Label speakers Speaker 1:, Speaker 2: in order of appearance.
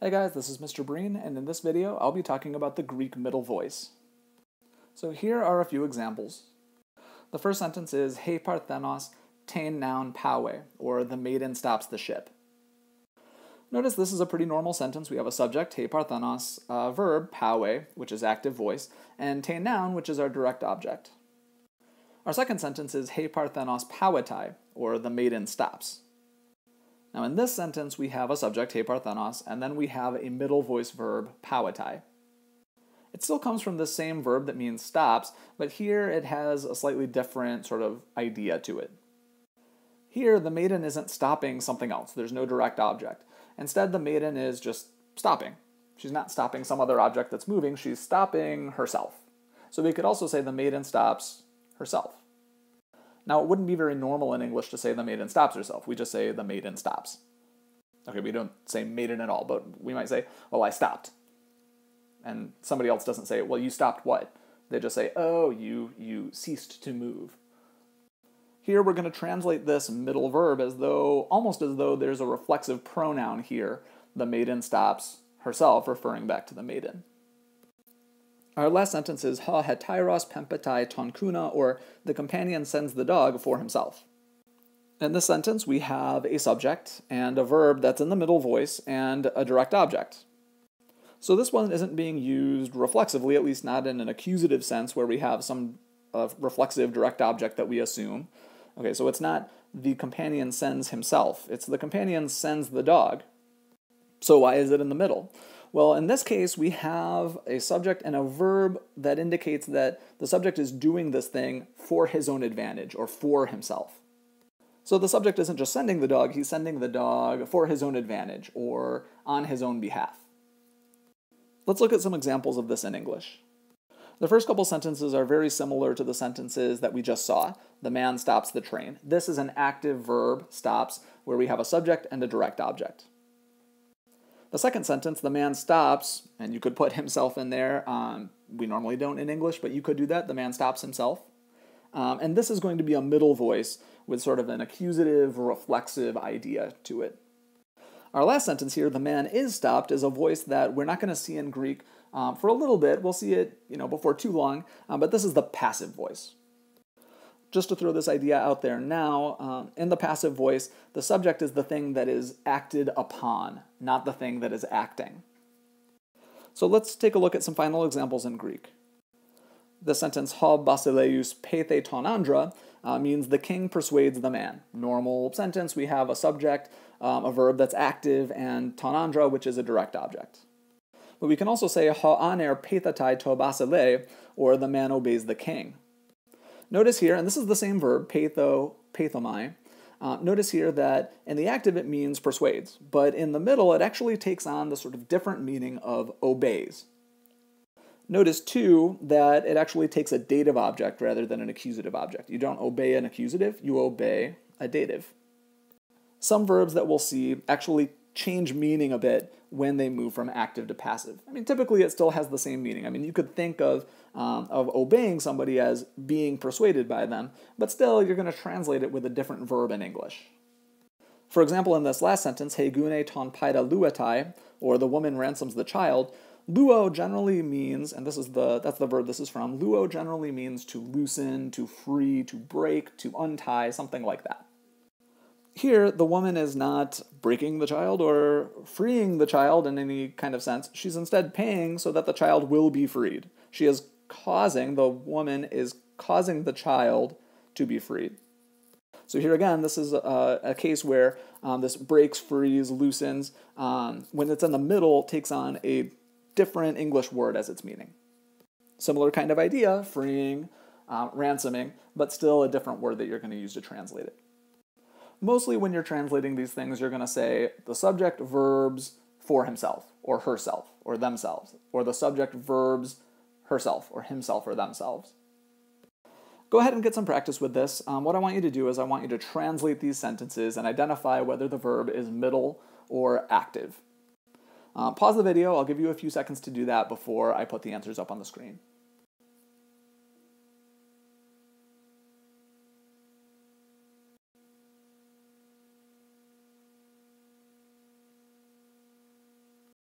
Speaker 1: Hey guys, this is Mr. Breen, and in this video I'll be talking about the Greek middle voice. So here are a few examples. The first sentence is He Parthenos tein noun paue, or the maiden stops the ship. Notice this is a pretty normal sentence. We have a subject, He Parthenos, a verb, paue, which is active voice, and tein noun, which is our direct object. Our second sentence is He Parthenos pauetai, or the maiden stops. Now in this sentence we have a subject, He Parthenos, and then we have a middle voice verb, pauetai. It still comes from the same verb that means stops, but here it has a slightly different sort of idea to it. Here the maiden isn't stopping something else. There's no direct object. Instead the maiden is just stopping. She's not stopping some other object that's moving, she's stopping herself. So we could also say the maiden stops herself. Now, it wouldn't be very normal in English to say the maiden stops herself. We just say the maiden stops. Okay, we don't say maiden at all, but we might say, well, I stopped. And somebody else doesn't say, well, you stopped what? They just say, oh, you ceased to move. Here we're going to translate this middle verb almost as though there's a reflexive pronoun here. The maiden stops herself, referring back to the maiden. Our last sentence is ha heteros pempetai ton kuna, or the companion sends the dog for himself. In this sentence, we have a subject and a verb that's in the middle voice and a direct object. So this one isn't being used reflexively, at least not in an accusative sense where we have some reflexive direct object that we assume. Okay, so it's not the companion sends himself, it's the companion sends the dog. So why is it in the middle? Well, in this case, we have a subject and a verb that indicates that the subject is doing this thing for his own advantage or for himself. So the subject isn't just sending the dog, he's sending the dog for his own advantage or on his own behalf. Let's look at some examples of this in English. The first couple sentences are very similar to the sentences that we just saw. The man stops the train. This is an active verb, stops, where we have a subject and a direct object. The second sentence, the man stops, and you could put himself in there. We normally don't in English, but you could do that. The man stops himself. And this is going to be a middle voice with sort of an accusative, reflexive idea to it. Our last sentence here, the man is stopped, is a voice that we're not going to see in Greek for a little bit. We'll see it, before too long, but this is the passive voice. Just to throw this idea out there now, in the passive voice, the subject is the thing that is acted upon, not the thing that is acting. So let's take a look at some final examples in Greek. The sentence, ha basileus pethe ton andra, means the king persuades the man. Normal sentence, we have a subject, a verb that's active, and ton andra, which is a direct object. But we can also say, ha aner pethetai to basile, or the man obeys the king. Notice here, and this is the same verb, pethomai. Notice here that in the active it means persuades, but in the middle it actually takes on the sort of different meaning of obeys. Notice too that it actually takes a dative object rather than an accusative object. You don't obey an accusative, you obey a dative. Some verbs that we'll see actually change meaning a bit when they move from active to passive. I mean, typically it still has the same meaning. I mean, you could think of obeying somebody as being persuaded by them, but still you're going to translate it with a different verb in English. For example, in this last sentence, he gune ton paida luetai, or the woman ransoms the child, luo generally means, and that's the verb this is from, luo generally means to loosen, to free, to break, to untie, something like that. Here, the woman is not breaking the child or freeing the child in any kind of sense. She's instead paying so that the child will be freed. The woman is causing the child to be freed. So here again, this is a case where this breaks, frees, loosens. When it's in the middle, takes on a different English word as its meaning. Similar kind of idea, freeing, ransoming, but still a different word that you're going to use to translate it. Mostly when you're translating these things, you're going to say the subject verbs for himself, or herself, or themselves, or the subject verbs herself, or himself, or themselves. Go ahead and get some practice with this. What I want you to do is I want you to translate these sentences and identify whether the verb is middle or active. Pause the video, I'll give you a few seconds to do that before I put the answers up on the screen.